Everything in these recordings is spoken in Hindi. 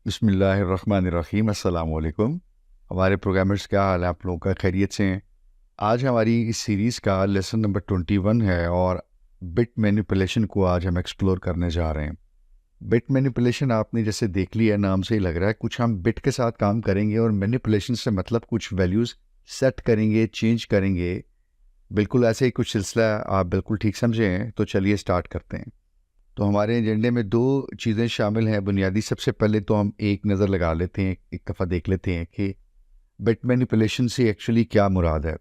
बिस्मिल्लाहिर्रहमानिर्रहीम, अस्सलाम वालेकुम। हमारे प्रोग्रामर्स, क्या हाल है आप लोगों का? खैरियत से हैं? आज हमारी इस सीरीज़ का लेसन नंबर 21 है और बिट मैनिपुलेशन को आज हम एक्सप्लोर करने जा रहे हैं। बिट मैनिपुलेशन आपने जैसे देख लिया, नाम से ही लग रहा है कुछ हम बिट के साथ काम करेंगे और मैनिपुलेशन से मतलब कुछ वैल्यूज़ सेट करेंगे, चेंज करेंगे। बिल्कुल ऐसे ही कुछ सिलसिला है, आप बिल्कुल ठीक समझे हैं। तो चलिए स्टार्ट करते हैं। तो हमारे एजेंडे में दो चीज़ें शामिल हैं बुनियादी। सबसे पहले तो हम एक नज़र लगा लेते हैं, एक दफ़ा देख लेते हैं कि बिट मैनिपुलेशन से एक्चुअली क्या मुराद है।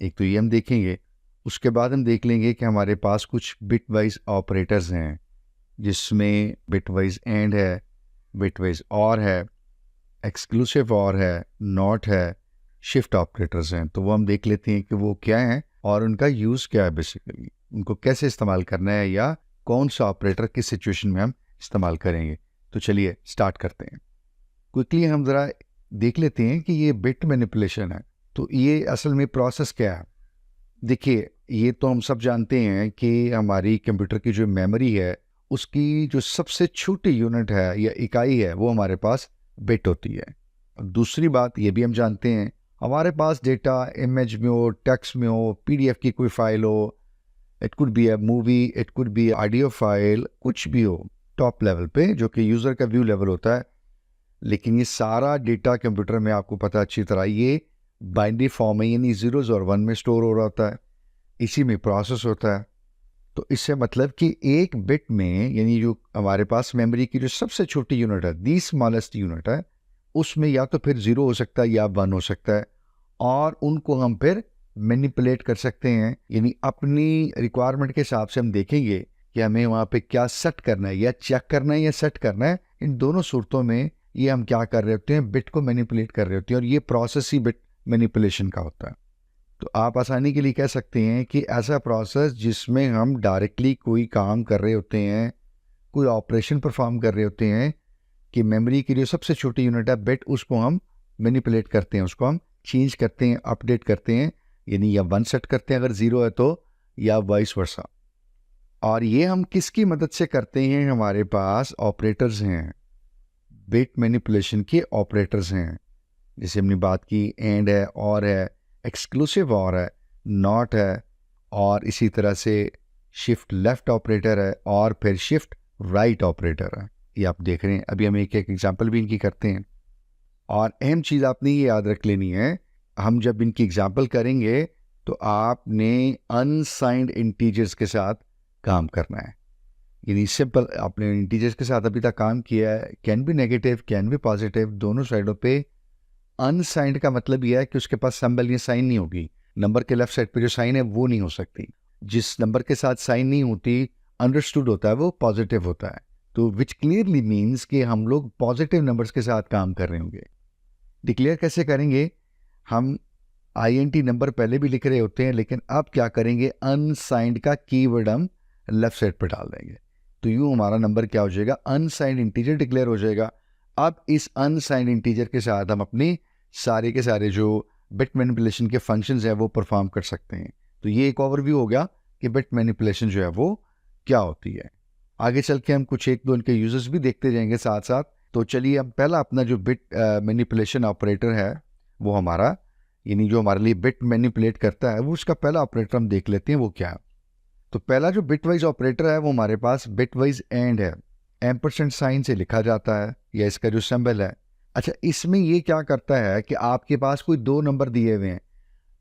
एक तो ये हम देखेंगे, उसके बाद हम देख लेंगे कि हमारे पास कुछ बिट वाइज ऑपरेटर्स हैं, जिसमें बिट वाइज एंड है, बिट वाइज और है, एक्सक्लूसिव और है, नॉट है, शिफ्ट ऑपरेटर्स हैं। तो वो हम देख लेते हैं कि वो क्या हैं और उनका यूज़ क्या है, बेसिकली उनको कैसे इस्तेमाल करना है या कौन सा ऑपरेटर किस सिचुएशन में हम इस्तेमाल करेंगे। तो चलिए स्टार्ट करते हैं। क्विकली हम ज़रा देख लेते हैं कि ये बिट मैनिपुलेशन है, तो ये असल में प्रोसेस क्या है। देखिए, ये तो हम सब जानते हैं कि हमारी कंप्यूटर की जो मेमोरी है, उसकी जो सबसे छोटी यूनिट है या इकाई है, वो हमारे पास बिट होती है। और दूसरी बात ये भी हम जानते हैं, हमारे पास डेटा इमेज में हो, टेक्स्ट में हो, पीडीएफ की कोई फाइल हो, it could be a movie, it could be audio file, कुछ भी हो टॉप लेवल पे जो कि यूज़र का व्यू लेवल होता है। लेकिन ये सारा डेटा कंप्यूटर में, आपको पता अच्छी तरह, ये बाइनरी फॉर्म में यानी जीरोज और वन में स्टोर हो रहा होता है, इसी में प्रोसेस होता है। तो इससे मतलब कि एक बिट में, यानी जो हमारे पास मेमोरी की जो सबसे छोटी यूनिट है, दी स्मॉलेस्ट यूनिट है, उसमें या तो फिर ज़ीरो हो सकता है या वन हो सकता है। और उनको हम फिर मैनिपुलेट कर सकते हैं, यानी अपनी रिक्वायरमेंट के हिसाब से हम देखेंगे कि हमें वहाँ पे क्या सेट करना है, या चेक करना है या सेट करना है। इन दोनों सूरतों में ये हम क्या कर रहे होते हैं, बिट को मैनिपुलेट कर रहे होते हैं, और ये प्रोसेस ही बिट मैनिपुलेशन का होता है। तो आप आसानी के लिए कह सकते हैं कि ऐसा प्रोसेस जिसमें हम डायरेक्टली कोई काम कर रहे होते हैं, कोई ऑपरेशन परफॉर्म कर रहे होते हैं, कि मेमोरी की जो सबसे छोटी यूनिट है बिट, उसको हम मैनिपुलेट करते हैं, उसको हम चेंज करते हैं, अपडेट करते हैं, यानी या वन सेट करते हैं अगर ज़ीरो है तो, या वाइस वर्सा। और ये हम किसकी मदद से करते हैं? हमारे पास ऑपरेटर्स हैं, बिट मैनिपुलेशन के ऑपरेटर्स हैं। जैसे हमने बात की, एंड है, और है, एक्सक्लूसिव और है, नॉट है, और इसी तरह से शिफ्ट लेफ्ट ऑपरेटर है, और फिर शिफ्ट राइट ऑपरेटर है। ये आप देख रहे हैं। अभी हम एक एक एग्जांपल भी इनकी करते हैं। और अहम चीज़ आपने ये याद रख लेनी है, हम जब इनकी एग्जांपल करेंगे तो आपने अनसाइंड इंटीजर्स के साथ काम करना है। यानी सिंपल, आपने इंटीजर्स के साथ अभी तक काम किया है, can be negative, can be positive, दोनों साइडों पे। अनसाइंड का मतलब यह है कि उसके पास सिंबल या साइन नहीं होगी। नंबर के लेफ्ट साइड पे जो साइन है वो नहीं हो सकती। जिस नंबर के साथ साइन नहीं होती, अंडरस्टूड होता है, वो पॉजिटिव होता है। तो विच क्लियरली मीन्स कि हम लोग पॉजिटिव नंबर्स के साथ काम कर रहे होंगे। डिक्लेयर कैसे करेंगे? हम आईएनटी नंबर पहले भी लिख रहे होते हैं, लेकिन अब क्या करेंगे, अनसाइंड का कीवर्ड हम लेफ्ट साइड पर डाल देंगे। तो यूं हमारा नंबर क्या हो जाएगा, अनसाइंड इंटीजर डिक्लेयर हो जाएगा। अब इस अनसाइंड इंटीजर के साथ हम अपनी सारे के सारे जो बिट मैनिपुलेशन के फंक्शंस हैं वो परफॉर्म कर सकते हैं। तो ये एक ओवरव्यू हो गया कि बिट मैनिपुलेशन जो है वो क्या होती है। आगे चल के हम कुछ एक दो इनके यूजर्स भी देखते जाएंगे साथ साथ। तो चलिए, हम पहला अपना जो बिट मैनिपुलेशन ऑपरेटर है वो हमारा, यानी जो हमारे लिए बिट मैनिपुलेट करता है, वो उसका पहला ऑपरेटर हम देख लेते हैं वो क्या है। तो पहला जो बिट वाइज ऑपरेटर है वो हमारे पास बिट वाइज एंड है। एम्परसेंड साइन से लिखा जाता है, या इसका जो सिंबल है। अच्छा, इसमें ये क्या करता है कि आपके पास कोई दो नंबर दिए हुए हैं,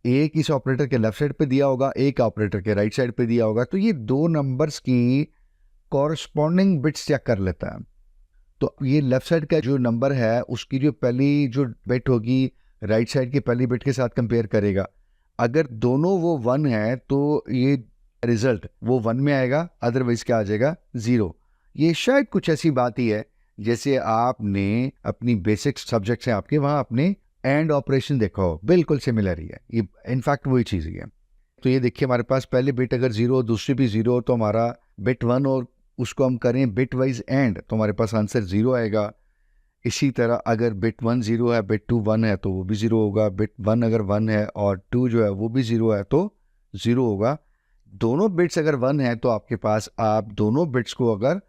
एक इस ऑपरेटर के लेफ्ट साइड पे दिया होगा, एक ऑपरेटर के राइट साइड पे दिया होगा। तो ये दो नंबर्स की कॉरस्पॉन्डिंग बिट्स चेक कर लेता है। तो ये लेफ्ट साइड का जो नंबर है उसकी जो पहली जो बिट होगी, राइट साइड की पहली बिट के साथ कंपेयर करेगा। अगर दोनों वो वन है तो ये रिजल्ट वो वन में आएगा, अदरवाइज क्या आ जाएगा, ज़ीरो। ये शायद कुछ ऐसी बात ही है जैसे आपने अपनी बेसिक सब्जेक्ट्स हैं आपके, वहाँ आपने एंड ऑपरेशन देखा हो, बिल्कुल सिमिलर ही है ये, इनफैक्ट वही चीज़ ही है। तो ये देखिए, हमारे पास पहले बिट अगर ज़ीरो, दूसरी भी ज़ीरो, तो हमारा बिट वन, और उसको हम करें बिट वाइज एंड, तो हमारे पास आंसर ज़ीरो आएगा। इसी तरह अगर बिट वन ज़ीरो है, बिट टू वन है, तो वो भी ज़ीरो होगा। बिट वन अगर वन है और टू जो है वो भी ज़ीरो है, तो ज़ीरो होगा। दोनों बिट्स अगर वन है तो आपके पास, आप दोनों बिट्स को अगर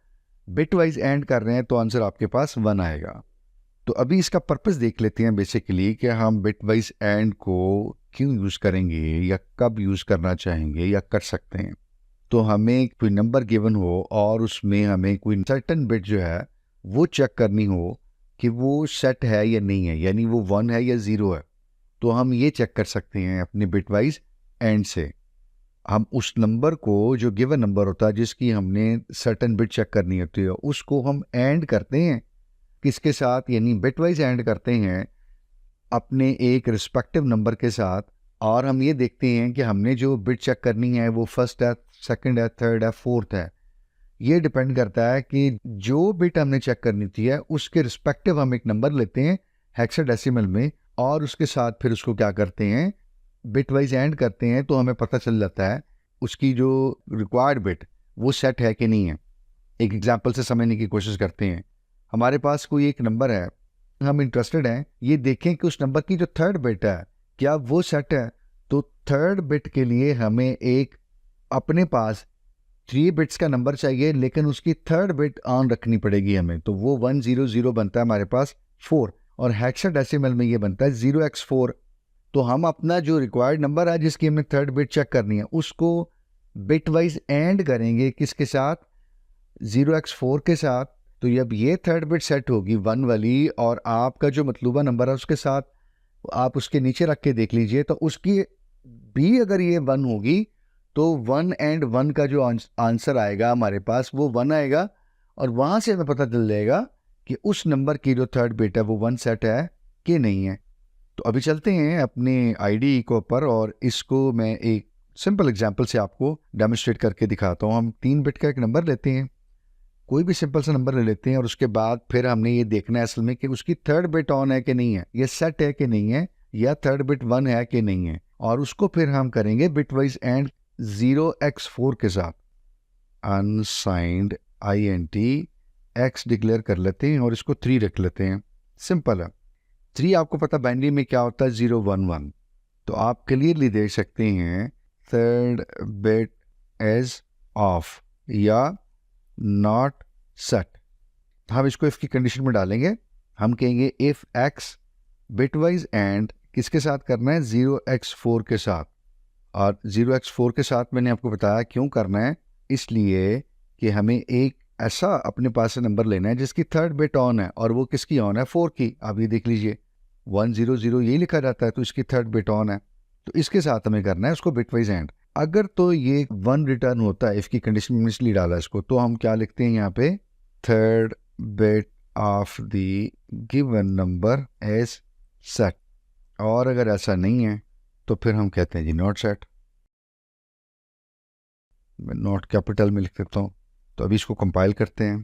बिट वाइज एंड कर रहे हैं तो आंसर आपके पास वन आएगा। तो अभी इसका पर्पस देख लेते हैं बेसिकली कि हम बिट वाइज एंड को क्यों यूज़ करेंगे या कब यूज़ करना चाहेंगे या कर सकते हैं। तो हमें कोई नंबर गिवन हो और उसमें हमें कोई सर्टन बिट जो है वो चेक करनी हो कि वो सेट है या नहीं है, यानी वो 1 है या 0 है, तो हम ये चेक कर सकते हैं अपने बिट वाइज एंड से। हम उस नंबर को, जो गिवन नंबर होता है जिसकी हमने सर्टन बिट चेक करनी होती है, उसको हम एंड करते हैं किसके साथ, यानी बिट वाइज एंड करते हैं अपने एक रिस्पेक्टिव नंबर के साथ। और हम ये देखते हैं कि हमने जो बिट चेक करनी है वो फर्स्ट है, सेकंड है, थर्ड है, फोर्थ है। ये डिपेंड करता है कि जो बिट हमने चेक करनी थी है उसके रिस्पेक्टिव हम एक नंबर लेते हैं हेक्साडेसिमल में, और उसके साथ फिर उसको क्या करते हैं, बिट वाइज एंड करते हैं। तो हमें पता चल जाता है उसकी जो रिक्वायर्ड बिट वो सेट है कि नहीं है। एक एग्जांपल से समझने की कोशिश करते हैं। हमारे पास कोई एक नंबर है, हम इंटरेस्टेड हैं ये देखें कि उस नंबर की जो थर्ड बिट है क्या वो सेट है। तो थर्ड बिट के लिए हमें एक अपने पास 3 बिट्स का नंबर चाहिए, लेकिन उसकी थर्ड बिट ऑन रखनी पड़ेगी हमें। तो वो 100 बनता है हमारे पास 4, और हेक्साडेसिमल में ये बनता है 0x4। तो हम अपना जो रिक्वायर्ड नंबर है जिसकी हमें थर्ड बिट चेक करनी है उसको बिट वाइज एंड करेंगे किसके साथ, 0x4 के साथ। तो जब ये थर्ड बिट सेट होगी 1 वाली और आपका जो मतलूबा नंबर है उसके साथ आप उसके नीचे रख के देख लीजिए, तो उसकी भी अगर ये 1 होगी तो 1 एंड 1 का जो आंसर आएगा हमारे पास वो 1 आएगा। और वहाँ से हमें पता चल जाएगा कि उस नंबर की जो थर्ड बिट है वो 1 सेट है कि नहीं है। तो अभी चलते हैं अपने आईडी को पर, और इसको मैं एक सिंपल एग्जांपल से आपको डेमोन्स्ट्रेट करके दिखाता हूँ। हम 3 बिट का एक नंबर लेते हैं, कोई भी सिंपल सा नंबर ले लेते हैं, और उसके बाद फिर हमने ये देखना है असल में कि उसकी थर्ड बिट ऑन है कि नहीं है, ये सेट है कि नहीं है, या थर्ड बिट 1 है कि नहीं है। और उसको फिर हम करेंगे बिट वाइज एंड 0x4 के साथ। अनसाइंड INT x डिक्लेयर कर लेते हैं और इसको 3 रख लेते हैं। सिंपल है। 3 आपको पता बाइनरी में क्या होता है, 011। तो आप क्लियरली देख सकते हैं थर्ड बिट एज ऑफ या नॉट सेट। हम इसको इफ की कंडीशन में डालेंगे, हम कहेंगे if x bit wise and किसके साथ करना है, 0x4 के साथ। और 0x4 के साथ मैंने आपको बताया क्यों करना है, इसलिए कि हमें एक ऐसा अपने पास से नंबर लेना है जिसकी थर्ड बिट ऑन है, और वो किसकी ऑन है, 4 की। आप ये देख लीजिए 100 यही लिखा जाता है, तो इसकी थर्ड बिट ऑन है, तो इसके साथ हमें करना है उसको बिट वाइज एंड। अगर तो ये 1 रिटर्न होता है, इसकी कंडीशन में इसलिए डाला इसको, तो हम क्या लिखते हैं यहाँ पे, third bit of the given number is set. और अगर ऐसा नहीं है तो फिर हम कहते हैं जी नॉट सेट। मैं नॉट कैपिटल में लिख देता हूँ। तो अभी इसको कंपाइल करते हैं,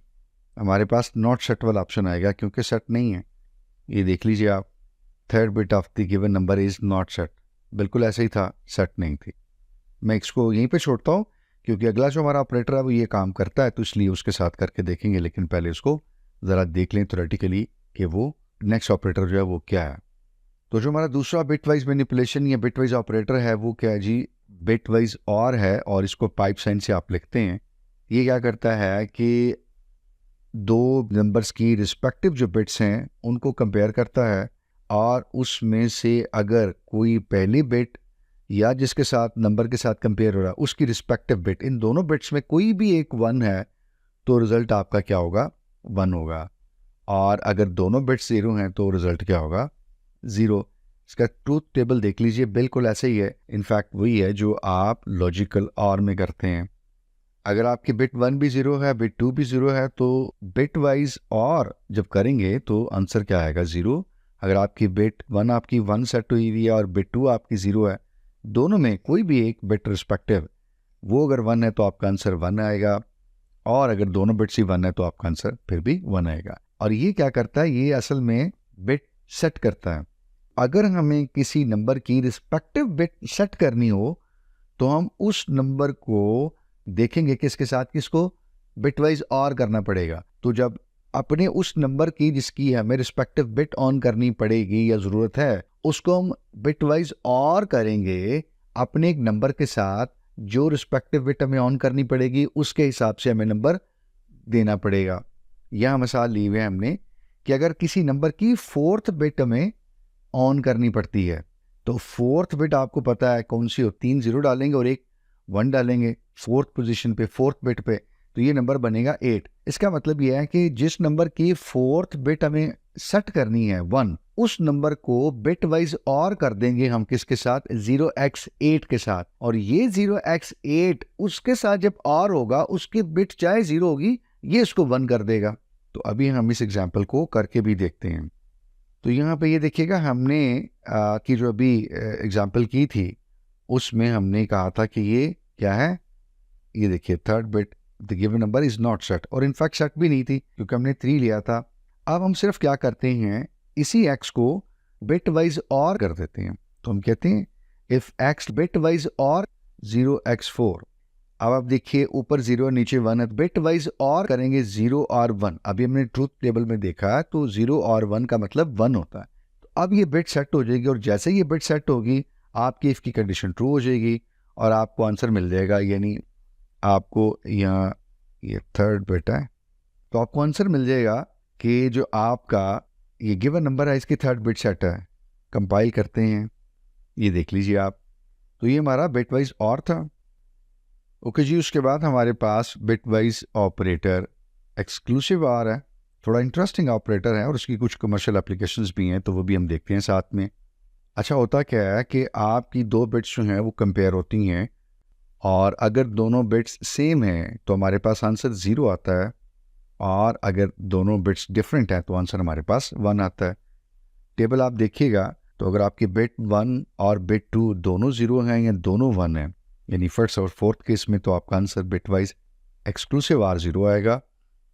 हमारे पास नॉट सेट वाला ऑप्शन आएगा क्योंकि सेट नहीं है। ये देख लीजिए आप, third bit of the given number is not set, बिल्कुल ऐसे ही था, सेट नहीं थी। मैं इसको यहीं पे छोड़ता हूँ क्योंकि अगला जो हमारा ऑपरेटर है वो ये काम करता है, तो इसलिए उसके साथ करके देखेंगे। लेकिन पहले उसको ज़रा देख लें थ्योरेटिकली कि वो नेक्स्ट ऑपरेटर जो है वो क्या है। तो जो हमारा दूसरा बिट वाइज मैनिपुलेशन या बिट वाइज ऑपरेटर है वो क्या है जी, बिट वाइज और है, और इसको पाइप साइन से आप लिखते हैं। ये क्या करता है कि दो नंबर्स की रिस्पेक्टिव जो बिट्स हैं उनको कंपेयर करता है, और उसमें से अगर कोई पहली बिट या जिसके साथ नंबर के साथ कंपेयर हो रहा है उसकी रिस्पेक्टिव बिट, इन दोनों बिट्स में कोई भी एक 1 है तो रिजल्ट आपका क्या होगा, 1 होगा। और अगर दोनों बिट्स 0 हैं तो रिजल्ट क्या होगा, 0। इसका ट्रूथ टेबल देख लीजिए, बिल्कुल ऐसे ही है, इनफैक्ट वही है जो आप लॉजिकल और में करते हैं। अगर आपकी बिट 1 भी 0 है, बिट 2 भी 0 है, तो बिट वाइज और जब करेंगे तो आंसर क्या आएगा, 0। अगर आपकी बिट 1 आपकी 1 सेट हुई हुई है और बिट 2 आपकी 0 है, दोनों में कोई भी एक बिट रिस्पेक्टिव वो अगर 1 है तो आपका आंसर 1 आएगा, और अगर दोनों बिट्स ही 1 है तो आपका आंसर फिर भी 1 आएगा। और ये क्या करता है, ये असल में बिट सेट करता है। अगर हमें किसी नंबर की रिस्पेक्टिव बिट सेट करनी हो तो हम उस नंबर को देखेंगे किसके साथ, किसको बिट वाइज और करना पड़ेगा। तो जब अपने उस नंबर की जिसकी हमें रिस्पेक्टिव बिट ऑन करनी पड़ेगी या ज़रूरत है, उसको हम बिट वाइज और करेंगे अपने एक नंबर के साथ जो रिस्पेक्टिव बिट हमें ऑन करनी पड़ेगी उसके हिसाब से हमें नंबर देना पड़ेगा। यह मिसाल ली हुई है हमने कि अगर किसी नंबर की फोर्थ बिट हमें ऑन करनी पड़ती है, तो फोर्थ बिट आपको पता है कौन सी हो, 3 0 डालेंगे और एक 1 डालेंगे फोर्थ पोजीशन पे, फोर्थ बिट पे, तो ये नंबर बनेगा 8। इसका मतलब ये है कि जिस नंबर की फोर्थ बिट हमें सेट करनी है 1, उस नंबर को बिट वाइज और कर देंगे हम किसके साथ, 0x8 के साथ। और ये 0x8 उसके साथ जब और होगा, उसकी बिट चाहे 0 होगी, ये इसको 1 कर देगा। तो अभी हम इस एग्जाम्पल को करके भी देखते हैं। तो यहाँ पे ये देखिएगा, हमने कि जो अभी एग्जाम्पल की थी उसमें हमने कहा था कि ये क्या है, ये देखिए third bit the given number is not set, और इनफैक्ट सेट भी नहीं थी क्योंकि हमने 3 लिया था। अब हम सिर्फ क्या करते हैं, इसी x को बिट वाइज और कर देते हैं। तो हम कहते हैं इफ x बिट वाइज और 0x4। अब आप देखिए ऊपर 0 और नीचे 1 है, बिट वाइज और करेंगे 0 और 1। अभी हमने ट्रूथ टेबल में देखा तो 0 और 1 का मतलब 1 होता है। तो अब ये बिट सेट हो जाएगी, और जैसे ये बिट सेट होगी आपकी इफ की कंडीशन ट्रू हो जाएगी और आपको आंसर मिल जाएगा। यानी आपको यहाँ ये थर्ड बिट है, तो आपको आंसर मिल जाएगा कि जो आपका ये गिवन नंबर है इसकी थर्ड बिट सेट है। कंपाइल करते हैं, ये देख लीजिए आप, तो ये हमारा बिट वाइज और था। ओके जी, उसके बाद हमारे पास bitwise operator exclusive OR है। थोड़ा इंटरेस्टिंग ऑपरेटर है और उसकी कुछ कमर्शियल एप्लीकेशंस भी हैं, तो वो भी हम देखते हैं साथ में। अच्छा, होता क्या है कि आपकी 2 बिट्स जो हैं वो कंपेयर होती हैं, और अगर दोनों बिट्स सेम हैं तो हमारे पास आंसर 0 आता है, और अगर दोनों बिट्स डिफरेंट हैं तो आंसर हमारे पास 1 आता है। टेबल आप देखिएगा तो अगर आपकी बिट 1 और बिट 2 दोनों 0 हैं या दोनों 1 हैं, यानी फर्स्ट और फोर्थ केस में, तो आपका answer bitwise exclusive or 0 आएगा।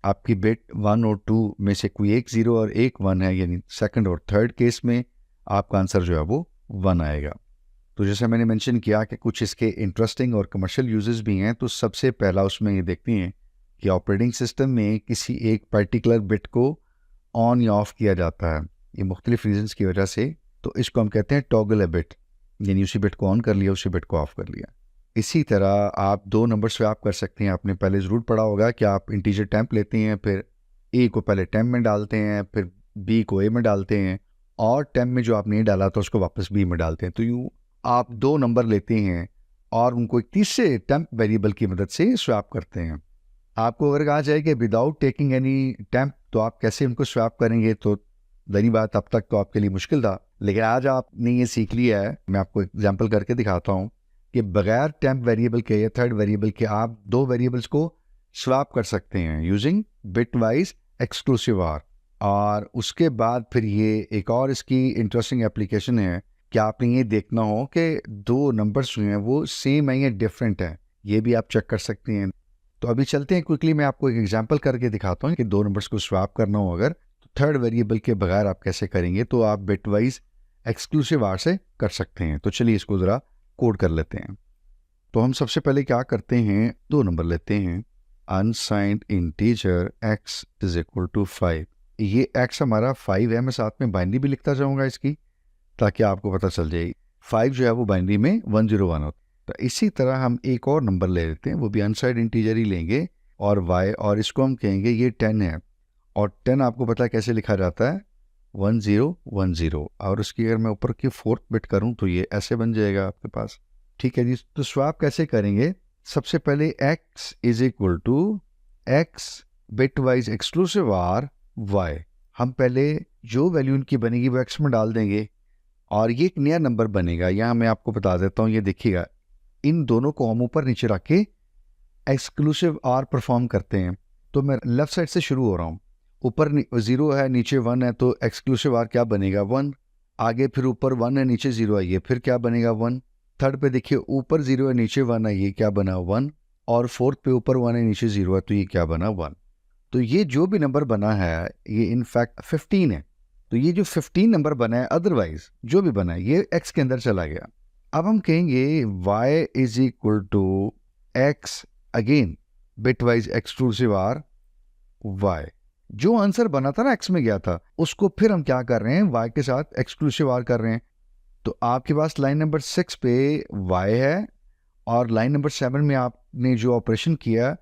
आपकी बिट 1 और 2 में से कोई एक 0 और एक 1 है, यानी सेकंड और थर्ड केस में आपका आंसर जो है वो 1 आएगा। तो जैसे मैंने मेंशन किया कि कुछ इसके इंटरेस्टिंग और कमर्शियल यूजेस भी हैं, तो सबसे पहला उसमें ये देखते हैं कि ऑपरेटिंग सिस्टम में किसी एक पर्टिकुलर बिट को ऑन या ऑफ किया जाता है, ये मुख्तलिफ रीजंस की वजह से, तो इसको हम कहते हैं टॉगल अ बिट, यानी उसी बिट को ऑन कर लिया, उसी बिट को ऑफ कर लिया। इसी तरह आप 2 नंबर स्वैप कर सकते हैं। आपने पहले ज़रूर पढ़ा होगा कि आप इंटीजर टेम्प लेते हैं, फिर ए को पहले टेम्प में डालते हैं, फिर बी को ए में डालते हैं, और टेम्प में जो आपने डाला था उसको वापस बी में डालते हैं। तो यूँ आप 2 नंबर लेते हैं और उनको एक तीसरे टेम्प वेरिएबल की मदद से स्वैप करते हैं। आपको अगर कहा जाए कि विदाउट टेकिंग एनी टेम्प तो आप कैसे उनको स्वैप करेंगे, तो दनी बात, अब तक तो आपके लिए मुश्किल था, लेकिन आज आपने ये सीख लिया है। मैं आपको एग्जाम्पल करके दिखाता हूँ कि बगैर टेम्प वेरिएबल के या थर्ड वेरिएबल के आप 2 वेरिएबल्स को स्वैप कर सकते हैं using bitwise exclusive or. और उसके बाद फिर ये एक और इसकी इंटरेस्टिंग एप्लीकेशन है कि आपने ये देखना हो कि 2 नंबर्स जो हैं वो सेम है या डिफरेंट है, ये भी आप चेक कर सकते हैं। तो अभी चलते हैं क्विकली, मैं आपको एक एग्जांपल करके दिखाता हूँ कि 2 नंबर्स को स्वैप करना हो अगर, तो थर्ड वेरिएबल के बगैर आप कैसे करेंगे। तो आप बिट वाइज एक्सक्लूसिव आर से कर सकते हैं। तो चलिए इसको ज़रा कोड कर लेते हैं। तो हम सबसे पहले क्या करते हैं, 2 नंबर लेते हैं, unsigned integer x is equal to 5। ये x हमारा 5 है, मैं साथ में बाइनरी भी लिखता जाऊँगा इसकी, ताकि आपको पता चल जाए 5 जो है वो बाइनरी में 101 होता है। तो इसी तरह हम एक और नंबर ले लेते हैं, वो भी अनसाइंड इंटीजर ही लेंगे, और y, और इसको हम कहेंगे ये 10 है, और 10 आपको पता है कैसे लिखा जाता है, 1010, और उसकी अगर मैं ऊपर की फोर्थ बिट करूं तो ये ऐसे बन जाएगा आपके पास। ठीक है जी, तो स्वैप कैसे करेंगे, सबसे पहले x is equal to x bitwise exclusive or y, हम पहले जो वैल्यू इनकी बनेगी वो x में डाल देंगे, और ये एक नया नंबर बनेगा। यहाँ मैं आपको बता देता हूँ, ये देखिएगा, इन दोनों को हम ऊपर नीचे रख के एक्सक्लूसिव आर परफॉर्म करते हैं। तो मैं लेफ्ट साइड से शुरू हो रहा हूँ, ऊपर 0 है नीचे 1 है, तो एक्सक्लूसिव आर क्या बनेगा, 1। आगे फिर ऊपर 1 है नीचे 0 है, ये फिर क्या बनेगा, 1। थर्ड पे देखिए ऊपर 0 है नीचे 1 है, ये क्या बना, 1। और फोर्थ पे ऊपर 1 है नीचे 0 है, तो ये क्या बना, 1। तो ये जो भी नंबर बना है ये इनफैक्ट 15 है। तो ये जो 15 नंबर बना है, अदरवाइज जो भी बना है ये x के अंदर चला गया। अब हम कहेंगे y is equal to x, again bitwise exclusive or y। जो आंसर बना था ना x में गया था, उसको फिर हम क्या कर रहे हैं, y के साथ एक्सक्लूसिव आर कर रहे हैं। तो आपके पास लाइन नंबर 6 पे y है, और लाइन नंबर 7 में आपने जो ऑपरेशन किया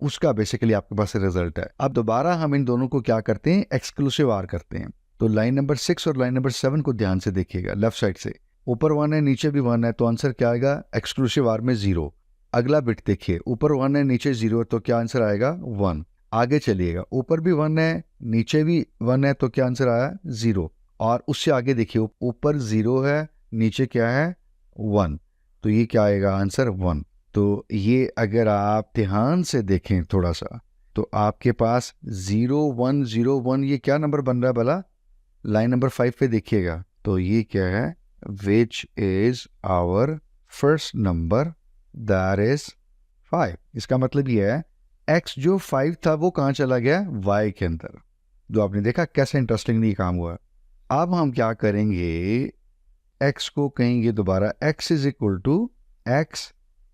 उसका बेसिकली आपके पास रिजल्ट है। अब दोबारा हम इन दोनों को क्या करते हैं, एक्सक्लूसिव आर करते हैं। तो लाइन नंबर 6 और लाइन नंबर 7 को ध्यान से देखिएगा, लेफ्ट साइड से ऊपर 1 है नीचे भी 1 है, तो आंसर क्या आएगा, एक्सक्लूसिव आर में 0। अगला बिट देखिए, ऊपर 1 है नीचे 0 है, तो क्या आंसर आएगा 1। आगे चलिएगा, ऊपर भी 1 है नीचे भी 1 है, तो क्या आंसर आया 0। और उससे आगे देखिए, ऊपर 0 है नीचे क्या है 1, तो ये क्या आएगा आंसर 1। तो ये अगर आप ध्यान से देखें थोड़ा सा, तो आपके पास 0 1 0 1 ये क्या नंबर बन रहा है भला, लाइन नंबर 5 पे देखिएगा, तो ये क्या है, which is our first number that is 5। इसका मतलब ये है x जो 5 था वो कहाँ चला गया, y के अंदर। जो आपने देखा कैसे इंटरेस्टिंगली काम हुआ। अब हम क्या करेंगे, x को कहेंगे दोबारा x is equal to x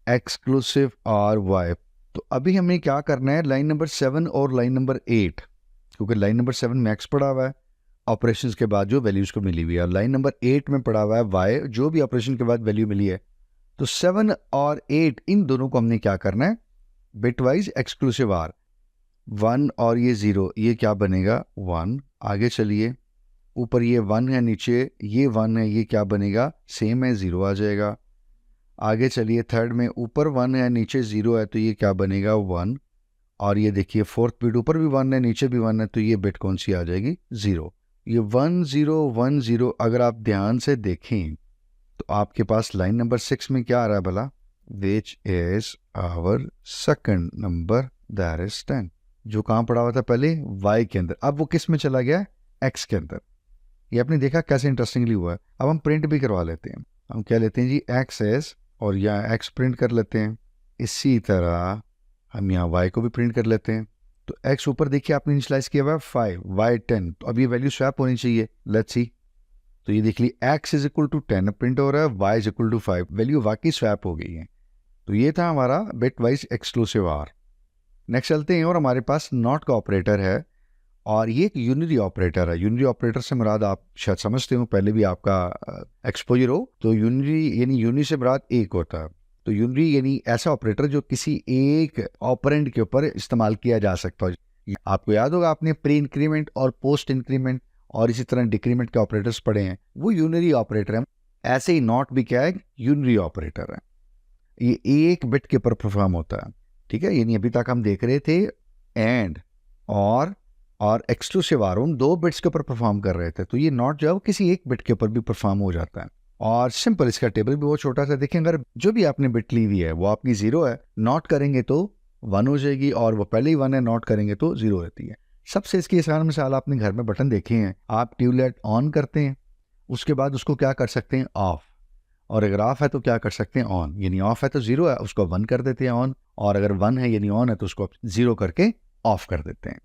exclusive or y। तो अभी हमें क्या करना है, लाइन नंबर 7 और लाइन नंबर 8, क्योंकि लाइन नंबर 7 में x पड़ा हुआ है ऑपरेशंस के बाद जो वैल्यूज को मिली हुई है, और लाइन नंबर 8 में पड़ा हुआ है y जो भी ऑपरेशन के बाद वैल्यू मिली है। तो 7 और 8 इन दोनों को हमने क्या करना है, बिटवाइज एक्सक्लूसिव आर। 1 और ये 0, ये क्या बनेगा 1। आगे चलिए, ऊपर ये 1 है नीचे ये 1 है, ये क्या बनेगा सेम है 0 आ जाएगा। आगे चलिए, थर्ड में ऊपर 1 है नीचे 0 है, तो ये क्या बनेगा 1। और ये देखिए फोर्थ बिट, ऊपर भी 1 है नीचे भी 1 है, तो ये बिट कौन सी आ जाएगी 0। ये 1 0 1 0 अगर आप ध्यान से देखें तो आपके पास लाइन नंबर 6 में क्या आ रहा है भला, which is our second number that is 10, जो कहाँ पड़ा हुआ था पहले y के अंदर, अब वो किस में चला गया x के अंदर। ये आपने देखा कैसे इंटरेस्टिंगली हुआ है। अब हम प्रिंट भी करवा लेते हैं, हम क्या लेते हैं जी x is, और यहाँ x प्रिंट कर लेते हैं। इसी तरह हम यहाँ y को भी प्रिंट कर लेते हैं। तो x ऊपर देखिए आपने इनिशियलाइज किया हुआ है 5, y 10, तो अब ये वैल्यू स्वैप होनी चाहिए, लेट्स सी। तो ये देख ली x is equal to 10 print हो रहा है, y is equal to 5, value वाकई स्वैप हो गई है। तो ये था हमारा bitwise exclusive or. Next चलते हैं, और हमारे पास नॉट का ऑपरेटर है, और ये एक यूनिरी ऑपरेटर है। यूनिरी ऑपरेटर से मुराद आप शायद समझते हो, पहले भी आपका एक्सपोजर हो, तो यूनिरी यानी यूनि से मुराद एक होता है। तो यूनिरी यानी ऐसा ऑपरेटर जो किसी एक ऑपरेंड के ऊपर इस्तेमाल किया जा सकता है। आपको याद होगा आपने प्री इंक्रीमेंट और पोस्ट इंक्रीमेंट और इसी तरह डिक्रीमेंट के ऑपरेटर्स पढ़े हैं, वो यूनिरी ऑपरेटर है। ऐसे ही नॉट भी क्या है, यूनिरी ऑपरेटर है, ये एक बिट के ऊपर परफॉर्म होता है, ठीक है। यानी अभी तक हम देख रहे थे एंड और एक्सक्लूसिव आर, उन 2 बिट्स के ऊपर परफॉर्म कर रहे थे। तो ये नॉट जो है वो किसी एक बिट के ऊपर भी परफॉर्म हो जाता है, और सिंपल इसका टेबल भी बहुत छोटा सा। देखिए अगर जो भी आपने बिट ली हुई है वो आपकी 0 है, नॉट करेंगे तो 1 हो जाएगी, और वो पहले ही 1 है, नॉट करेंगे तो 0 रहती है। सबसे इसकी आसान मिसाल, आपने घर में बटन देखे हैं, आप ट्यूबलाइट ऑन करते हैं, उसके बाद उसको क्या कर सकते हैं ऑफ, और अगर ऑफ है तो क्या कर सकते हैं ऑन। यानी ऑफ है तो 0 है, उसको 1 कर देते हैं ऑन, और अगर 1 है यानी ऑन है तो उसको 0 करके ऑफ कर देते हैं।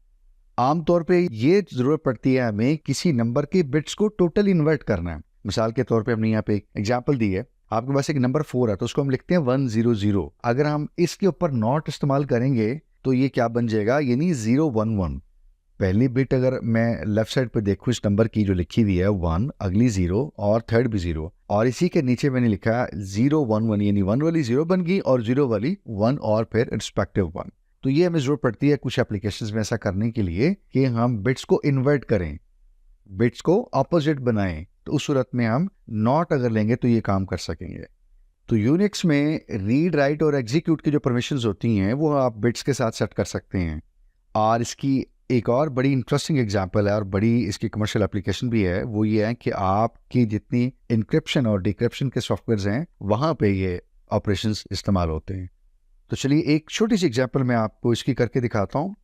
आमतौर पे ये जरूरत पड़ती है हमें किसी नंबर के बिट्स को टोटल इन्वर्ट करना है। मिसाल के तौर पे हमने यहाँ पे एक एग्जांपल दी है, आपके पास एक नंबर 4 है तो उसको हम लिखते हैं 100। अगर हम इसके ऊपर नॉट इस्तेमाल करेंगे तो ये क्या बन जाएगा, यानी 011। पहली बिट अगर मैं लेफ्ट साइड पे देखूँ इस नंबर की जो लिखी हुई है 1, अगली 0 और थर्ड भी 0, और इसी के नीचे मैंने लिखा 011, यानी 1 वाली 0 बन गई और 0 वाली 1 और फिर रिस्पेक्टिव 1। तो ये हमें जरूरत पड़ती है कुछ एप्लीकेशंस में ऐसा करने के लिए कि हम बिट्स को इन्वर्ट करें, बिट्स को ऑपोजिट बनाएं। तो उस सूरत में हम नॉट अगर लेंगे तो ये काम कर सकेंगे। तो यूनिक्स में रीड राइट और एग्जीक्यूट की जो परमिशंस होती हैं वो आप बिट्स के साथ सेट कर सकते हैं। और इसकी एक और बड़ी इंटरेस्टिंग एग्जांपल है और बड़ी इसकी कमर्शियल एप्लीकेशन भी है, वो ये है कि आपकी जितनी इंक्रिप्शन और डिक्रिप्शन के सॉफ्टवेयर हैं वहाँ पे ये ऑपरेशंस इस्तेमाल होते हैं। तो चलिए एक छोटी सी एग्जांपल मैं आपको इसकी करके दिखाता हूँ।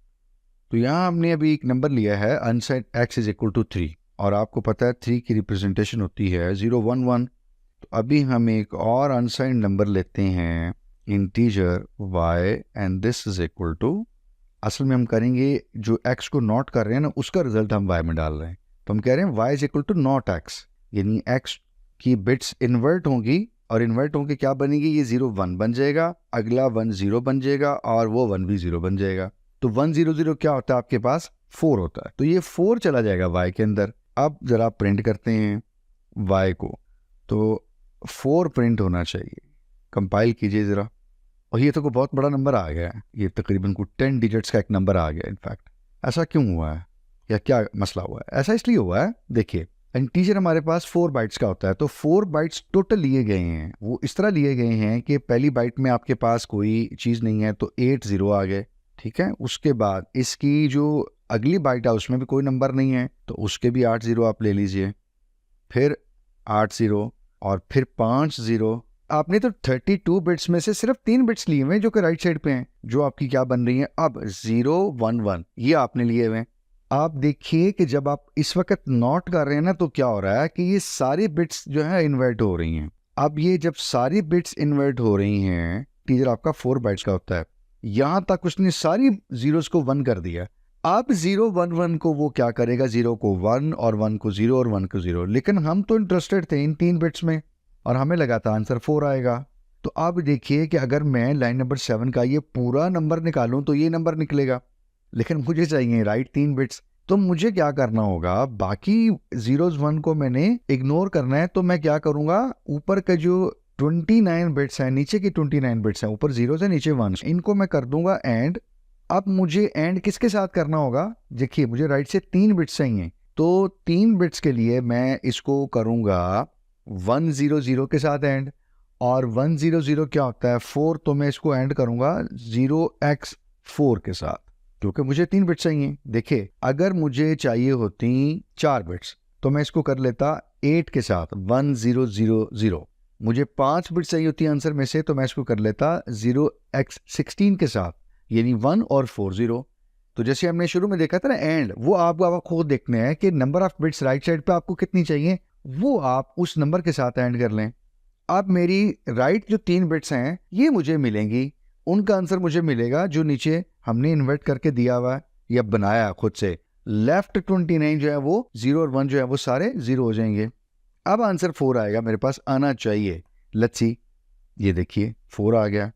तो यहाँ हमने अभी एक नंबर लिया है unsigned x is equal to 3, और आपको पता है 3 की रिप्रेजेंटेशन होती है 011। तो अभी हम एक और अनसाइंड नंबर लेते हैं integer y and this is equal to, असल में हम करेंगे जो x को नॉट कर रहे हैं ना उसका रिजल्ट हम y में डाल रहे हैं। तो हम कह रहे हैं y is equal to not x, यानी x की बिट्स इन्वर्ट होंगी, और इन्वर्ट होंगे क्या बनेगी, ये 0 1 बन जाएगा, अगला 1 0 बन जाएगा, और वो 1 भी 0 बन जाएगा। तो 1 0 0 क्या होता है आपके पास 4 होता है, तो ये 4 चला जाएगा y के अंदर। अब जरा प्रिंट करते हैं y को, तो 4 प्रिंट होना चाहिए, कंपाइल कीजिए ज़रा, और ये तो कोई बहुत बड़ा नंबर आ गया है, ये तकरीबन को 10 डिजिट्स का एक नंबर आ गया। इनफैक्ट ऐसा क्यों हुआ है या क्या मसला हुआ है? ऐसा इसलिए हुआ है, देखिए इंटीजर हमारे पास 4 बाइट्स का होता है, तो 4 बाइट्स टोटल लिए गए हैं, वो इस तरह लिए गए हैं कि पहली बाइट में आपके पास कोई चीज़ नहीं है तो 8 0 आ गए, ठीक है। उसके बाद इसकी जो अगली बाइट है उसमें भी कोई नंबर नहीं है तो उसके भी 8 0 आप ले लीजिए, फिर 8 0 और फिर 5 0। आपने तो 32 बिट्स में से सिर्फ 3 बिट्स लिए हुए हैं जो कि राइट साइड पे हैं, जो आपकी क्या बन रही है अब 0 1 1, ये आपने लिए हुए हैं। आप देखिए कि जब आप इस वक्त नॉट कर रहे हैं ना तो क्या हो रहा है कि ये सारी बिट्स जो है इन्वर्ट हो रही हैं। अब ये जब सारी बिट्स इन्वर्ट हो रही हैं, टीजर आपका 4 बाइट्स का होता है, यहां तक उसने सारी जीरोस को 1 कर दिया। अब 0 1 1 को वो क्या करेगा, 0 को 1 और 1 को 0 और 1 को 0, लेकिन हम तो इंटरेस्टेड थे इन 3 बिट्स में और हमें लगा था आंसर 4 आएगा। तो अब देखिए कि अगर मैं लाइन नंबर 7 का ये पूरा नंबर निकालूं तो ये नंबर निकलेगा, लेकिन मुझे चाहिए राइट 3 बिट्स। तो मुझे क्या करना होगा, बाकी 0s 1 को मैंने इग्नोर करना है। तो मैं क्या करूंगा, ऊपर का जो 29 बिट्स हैं, नीचे की 29 बिट्स हैं, ऊपर 0 है नीचे 1, इनको मैं कर दूंगा एंड। अब मुझे एंड किसके साथ करना होगा, देखिए मुझे राइट से 3 बिट्स चाहिए, तो 3 बिट्स के लिए मैं इसको करूंगा 1 0 0 के साथ एंड, और 1 0 0 क्या होता है 4, तो मैं इसको एंड करूंगा 0x4 के साथ, क्योंकि मुझे 3 बिट्स चाहिए। देखिए अगर मुझे चाहिए होती 4 बिट्स तो मैं इसको कर लेता 8 के साथ 1 0 0 0। मुझे 5 बिट्स चाहिए होती आंसर में से तो मैं इसको कर लेता 0x16 के साथ, यानी 1 और 4 0। तो जैसे हमने शुरू में देखा था ना एंड, वो आपको खुद देखने हैं कि number of bits right side पे आपको कितनी चाहिए, वो आप उस नंबर के साथ एंड कर लें। अब मेरी राइट जो 3 बिट्स हैं ये मुझे मिलेंगी, उनका आंसर मुझे मिलेगा जो नीचे हमने इन्वर्ट करके दिया हुआ है या बनाया खुद से। लेफ्ट 29 जो है वो 0 और 1 जो है वो सारे 0 हो जाएंगे। अब आंसर 4 आएगा, मेरे पास आना चाहिए। लेट्स सी, ये देखिए 4 आ गया।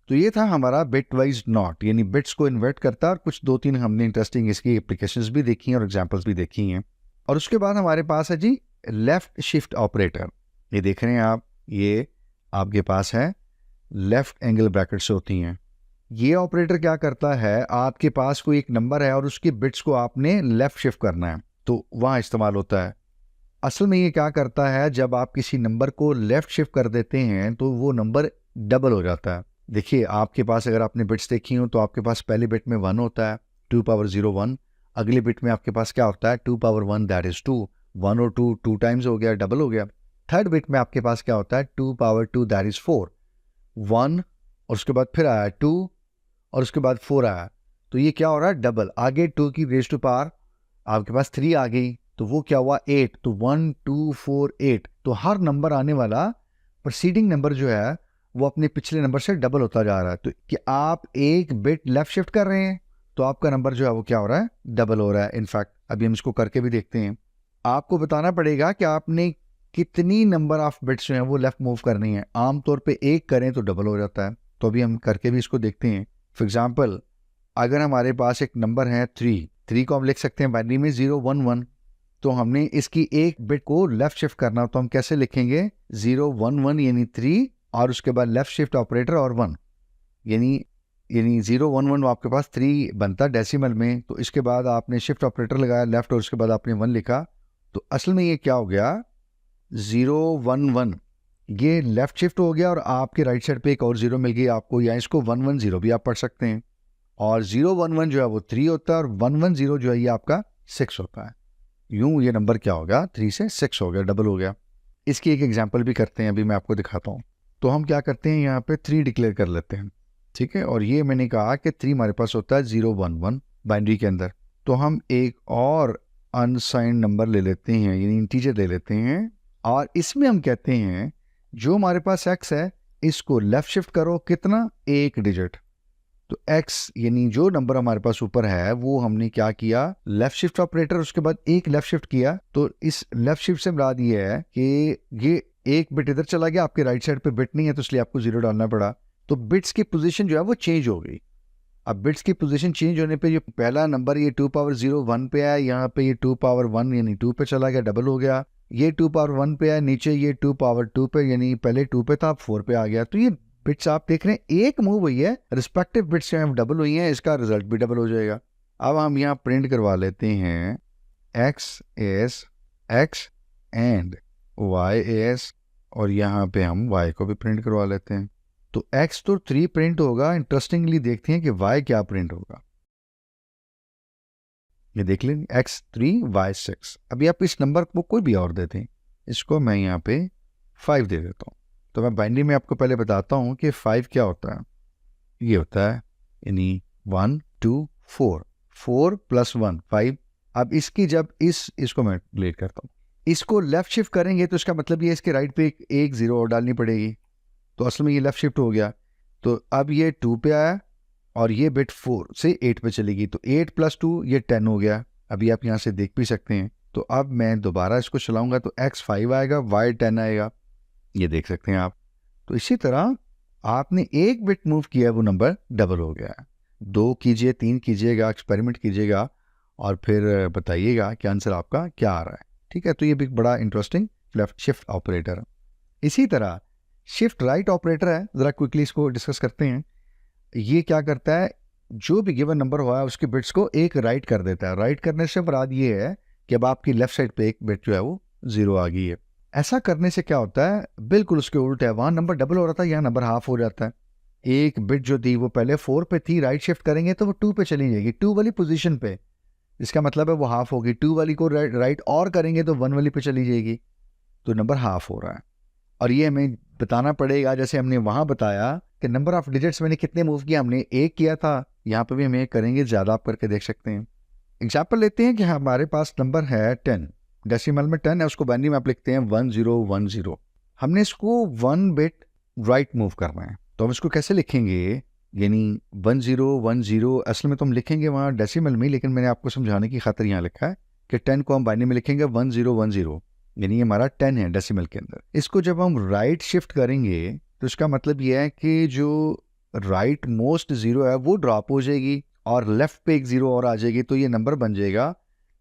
तो ये था हमारा बिट वाइज नॉट, यानी बिट्स को इन्वर्ट करता है। और कुछ 2-3 हमने इंटरेस्टिंग इसकी एप्लीकेशंस भी देखी हैं और एग्जांपल्स भी देखी हैं। और उसके बाद हमारे पास है जी लेफ्ट शिफ्ट ऑपरेटर। ये देख रहे हैं आप, ये आपके पास है लेफ्ट एंगल ब्रैकेट्स होती हैं। ये ऑपरेटर क्या करता है, आपके पास कोई एक नंबर है और उसकी बिट्स को आपने लेफ्ट शिफ्ट करना है तो वहाँ इस्तेमाल होता है। असल में ये क्या करता है, जब आप किसी नंबर को लेफ्ट शिफ्ट कर देते हैं तो वो नंबर डबल हो जाता है। देखिए आपके पास अगर आपने बिट्स देखी हो तो आपके पास पहली बिट में 1 होता है, 2 पावर 0 1। अगली बिट में आपके पास क्या होता है, 2 पावर 1 दैट इज 2, 1 और 2 2 टाइम्स हो गया, डबल हो गया। थर्ड बिट में आपके पास क्या होता है, 2 पावर 2 दैट इज 4, 1 और उसके बाद फिर आया 2 और उसके बाद 4 आया, तो ये क्या हो रहा है, डबल। आगे 2 की रेज टू पावर आपके पास 3 आ गई तो वो क्या हुआ 8, तो 1 2 4 8। तो हर नंबर आने वाला प्रीसीडिंग नंबर जो है वो अपने पिछले नंबर से डबल होता जा रहा है। तो कि आप एक बिट लेफ्ट शिफ्ट कर रहे हैं तो आपका नंबर जो है वो क्या हो रहा है, डबल हो रहा है। इनफैक्ट अभी हम इसको करके भी देखते हैं। आपको बताना पड़ेगा कि आपने कितनी नंबर ऑफ बिट्स जो है वो लेफ्ट मूव करनी है। आमतौर पे एक करें तो डबल हो जाता है, तो अभी हम करके भी इसको देखते हैं। फॉर एग्जाम्पल अगर हमारे पास एक नंबर है 3 को हम लिख सकते हैं बाइनरी में 0 1 1, तो हमने इसकी एक बिट को लेफ्ट शिफ्ट करना, तो हम कैसे लिखेंगे 0 1 1 यानी 3 और उसके बाद लेफ्ट शिफ्ट ऑपरेटर और 1, यानी 0 1 1 आपके पास 3 बनता डेसिमल में। तो इसके बाद आपने शिफ्ट ऑपरेटर लगाया लेफ्ट और उसके बाद आपने 1 लिखा, तो असल में ये क्या हो गया 0 1 1, ये लेफ्ट शिफ्ट हो गया और आपके राइट साइड पे एक और 0 मिल गई आपको, या इसको 1 1 0 भी आप पढ़ सकते हैं। और 0 1 1 जो है वो 3 होता है और 1 1 0 जो है ये आपका 6 होता है। यूं ये नंबर क्या हो गया 3 से 6 हो गया, डबल हो गया। इसकी एक एग्जांपल भी करते हैं, अभी मैं आपको दिखाता हूँ। तो हम क्या करते हैं, यहाँ पे 3 डिक्लेयर कर लेते हैं, ठीक है। और ये मैंने कहा कि 3 हमारे पास होता है 0 1 1 बाइनरी के अंदर। तो हम एक और अनसाइंड नंबर ले लेते हैं, यानी इंटीजर ले लेते हैं, और इसमें हम कहते हैं जो हमारे पास x है इसको लेफ्ट शिफ्ट करो, कितना, एक डिजिट। तो x यानी जो नंबर हमारे पास ऊपर है वो हमने क्या किया, लेफ्ट शिफ्ट ऑपरेटर, उसके बाद एक लेफ्ट शिफ्ट किया। तो इस लेफ्ट शिफ्ट से मुराद ये है कि ये एक बिट इधर चला गया, आपके राइट साइड पे बिट नहीं है तो इसलिए आपको 0 डालना पड़ा। तो बिट्स की पोजीशन जो है वो चेंज हो गई। अब बिट्स की पोजीशन चेंज होने पे ये पहला नंबर ये 2 पावर 0 1 पे आया, यहाँ पे ये 2 पावर 1 यानी 2 पे चला गया, डबल हो गया। ये 2 पावर 1 पे आया, नीचे ये 2 पावर 2 पे, यानी पहले 2 पे था अब 4 पे आ गया। तो ये बिट्स आप देख रहे हैं एक मूव हुई है, रिस्पेक्टिव बिट्स जो हैं डबल हुई हैं, इसका रिजल्ट भी डबल हो जाएगा। अब हम यहाँ प्रिंट करवा लेते हैं x as x and y as, और यहाँ पे हम y को भी प्रिंट करवा लेते हैं। तो x तो 3 प्रिंट होगा। इंटरेस्टिंगली देखते हैं कि y क्या प्रिंट होगा। ये देख लें x3 y6। अभी आप इस नंबर को कोई भी और देते हैं, इसको मैं यहाँ पे 5 दे देता हूँ। तो मैं बाइनरी में आपको पहले बताता हूँ कि 5 क्या होता है। ये होता है यानी 1 2 4, 4 + 1 5। अब इसकी जब इसको मैं डिलीट करता हूँ, इसको लेफ्ट शिफ्ट करेंगे तो इसका मतलब ये इसके राइट पे एक जीरो और डालनी पड़ेगी। तो असल में ये लेफ्ट शिफ्ट हो गया। तो अब ये 2 पे आया और ये बिट 4 से 8 पे चलेगी, तो 8 + 2 ये 10 हो गया। अभी आप यहाँ से देख भी सकते हैं। तो अब मैं दोबारा इसको चलाऊंगा तो x 5 आएगा, y 10 आएगा। ये देख सकते हैं आप। तो इसी तरह आपने एक बिट मूव किया, वो नंबर डबल हो गया है। 2 कीजिए, 3 कीजिएगा, एक्सपेरिमेंट कीजिएगा और फिर बताइएगा कि आंसर आपका क्या आ रहा है। ठीक है, तो ये भी बड़ा इंटरेस्टिंग लेफ्ट शिफ्ट ऑपरेटर है। इसी तरह शिफ्ट राइट ऑपरेटर है, ज़रा क्विकली इसको डिस्कस करते हैं। ये क्या करता है, जो भी गिवन नंबर हुआ है उसके बिट्स को एक राइट कर देता है। राइट करने से मुराद ये है कि अब आपकी लेफ्ट साइड पे एक बिट जो है वो 0 आ गई है। ऐसा करने से क्या होता है, बिल्कुल उसके उल्ट है। वहाँ नंबर डबल हो रहा था, यहाँ नंबर हाफ हो जाता है। एक बिट जो थी वो पहले 4 पे थी, राइट शिफ्ट करेंगे तो वो 2 पे चली जाएगी, 2 वाली पोजीशन पे। इसका मतलब है वो हाफ होगी। 2 वाली को राइट और करेंगे तो 1 वाली पे चली जाएगी, तो नंबर हाफ हो रहा है। और ये हमें बताना पड़ेगा, जैसे हमने वहाँ बताया कि नंबर ऑफ डिजिट्स मैंने कितने मूव किया, हमने एक किया था, यहाँ पे भी हम एक करेंगे, ज़्यादा आप करके देख सकते हैं। एग्जाम्पल लेते हैं कि हमारे पास नंबर है 10, डेसिमल में 10 है, उसको बाइनरी में आप लिखते हैं 1010। हमने इसको 1 बिट राइट मूव करना है, तो हम इसको कैसे लिखेंगे, यानी 1010। असल में तो हम लिखेंगे वहाँ डेसिमल में, लेकिन मैंने आपको समझाने की खातिर यहाँ लिखा है कि 10 को हम बाइनरी में लिखेंगे 1010, यानी हमारा 10 है डेसिमल के अंदर। इसको जब हम राइट शिफ्ट करेंगे तो इसका मतलब यह है कि जो राइट मोस्ट जीरो है वो ड्रॉप हो जाएगी और लेफ्ट पे एक जीरो और आ जाएगी, तो ये नंबर बन जाएगा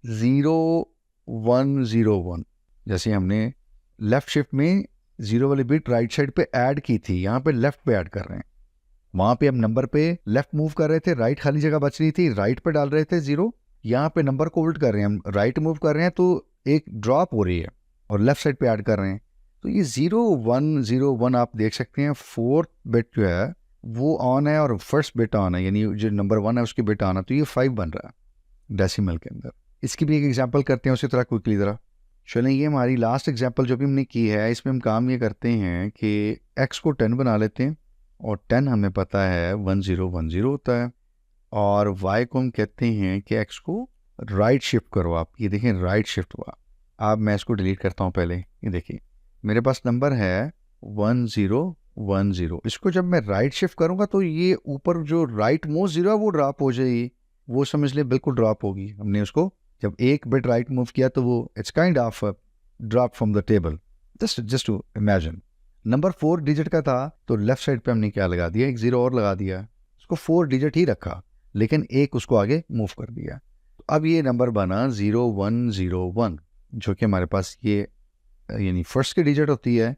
0101। जैसे हमने लेफ्ट शिफ्ट में जीरो वाली बिट राइट साइड पे ऐड की थी, यहाँ पे लेफ्ट पे ऐड कर रहे हैं। वहाँ पे हम नंबर पे लेफ्ट मूव कर रहे थे, राइट खाली जगह बच रही थी, राइट पे डाल रहे थे जीरो। यहाँ पे नंबर को उल्ट कर रहे हैं, हम राइट मूव कर रहे हैं तो एक ड्रॉप हो रही है और लेफ्ट साइड पे ऐड कर रहे हैं। तो ये 0101 आप देख सकते हैं, 4th बिट जो है वो ऑन है और फर्स्ट बिट ऑन है, यानी जो नंबर 1 है उसकी बिट ऑन है, तो ये 5 बन रहा है डेसिमल के अंदर। इसकी भी एक एग्जांपल करते हैं उसी तरह क्विकली ज़रा। चलें, ये हमारी लास्ट एग्जांपल जो भी हमने की है, इसमें हम काम ये करते हैं कि x को 10 बना लेते हैं, और 10 हमें पता है 1010 होता है, और y को हम कहते हैं कि x को राइट शिफ्ट करो। आप ये देखें राइट शिफ्ट हुआ। अब मैं इसको डिलीट करता हूँ पहले। ये देखिए मेरे पास नंबर है 1010, इसको जब मैं राइट शिफ्ट करूँगा तो ये ऊपर जो राइट मोस्ट जीरो है वो ड्रॉप हो जाएगी, वो समझ ले बिल्कुल ड्रॉप होगी। हमने उसको जब एक बिट राइट मूव किया तो वो it's kind of drop from the table. Just to imagine, number 4 digit का था तो लेफ्ट साइड पे हमने क्या लगा दिया, एक जीरो और लगा दिया, उसको 4 डिजिट ही रखा लेकिन एक उसको आगे मूव कर दिया। तो अब ये नंबर बना 0101, जो कि हमारे पास ये यानी फर्स्ट की डिजिट होती है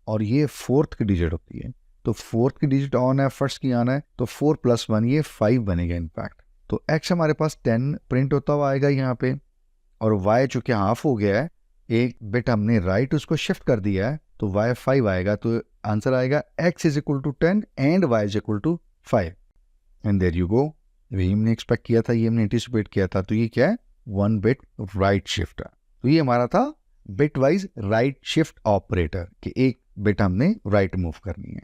और ये 4th की डिजिट होती है। तो 4th की डिजिट ऑन है, फर्स्ट की ऑन है, तो 4 + 1 ये 5 बनेगा इनफैक्ट। तो x हमारे पास 10 प्रिंट होता हुआ आएगा यहाँ पे, और y चूँकि हाफ हो गया है, एक बिट हमने राइट उसको शिफ्ट कर दिया है, तो y 5 आएगा। तो आंसर आएगा x = 10 and y = 5। And there you go, यही हमने एक्सपेक्ट किया था, ये हमने एंटिसिपेट किया था। तो ये क्या है, 1 बिट राइट शिफ्ट है। तो ये हमारा था bit wise right shift operator, कि एक बिट हमने राइट मूव करनी है।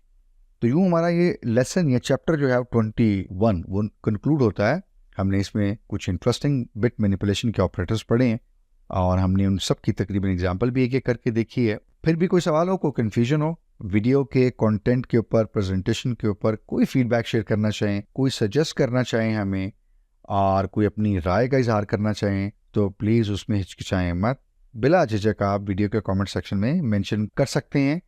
तो यूँ हमारा ये लेसन या चैप्टर जो है 21 वो कंक्लूड होता है। हमने इसमें कुछ इंटरेस्टिंग बिट मैनिपुलेशन के ऑपरेटर्स पढ़े हैं और हमने उन सब की तकरीबन एग्जांपल भी एक एक करके देखी है। फिर भी कोई सवाल हो, कोई कन्फ्यूजन हो, वीडियो के कंटेंट के ऊपर, प्रेजेंटेशन के ऊपर कोई फीडबैक शेयर करना चाहें, कोई सजेस्ट करना चाहें हमें, और कोई अपनी राय का इजहार करना चाहें, तो प्लीज़ उसमें हिचकिचाएं मत। बिला झिझक आप वीडियो के कमेंट सेक्शन में मेंशन कर सकते हैं।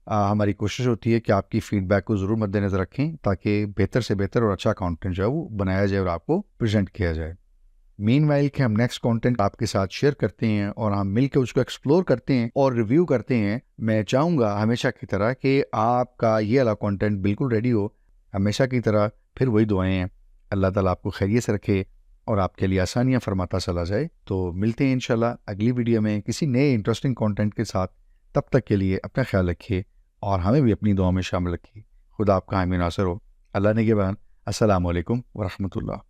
हमारी कोशिश होती है कि आपकी फीडबैक को ज़रूर मद्देनज़र रखें ताकि बेहतर से बेहतर और अच्छा कंटेंट जो है वो बनाया जाए और आपको प्रेजेंट किया जाए। मीनवाइल के हम नेक्स्ट कंटेंट आपके साथ शेयर करते हैं और हम मिलकर उसको एक्सप्लोर करते हैं और रिव्यू करते हैं। मैं चाहूँगा हमेशा की तरह कि आपका ये वाला कंटेंट बिल्कुल रेडी हो। हमेशा की तरह फिर वही दुआएं हैं, अल्लाह ताला आपको खैरियत से रखे और आपके लिए आसानियाँ फरमाता चला जाए। तो मिलते हैं इंशाल्लाह अगली वीडियो में किसी नए इंटरेस्टिंग कंटेंट के साथ। तब तक के लिए अपना ख्याल रखिए और हमें भी अपनी दुआ में शामिल रखिए। खुदा आपका हामी नासर हो। अल्लाह ने के बाद अस्सलाम वालेकुम व रहमतुल्लाह।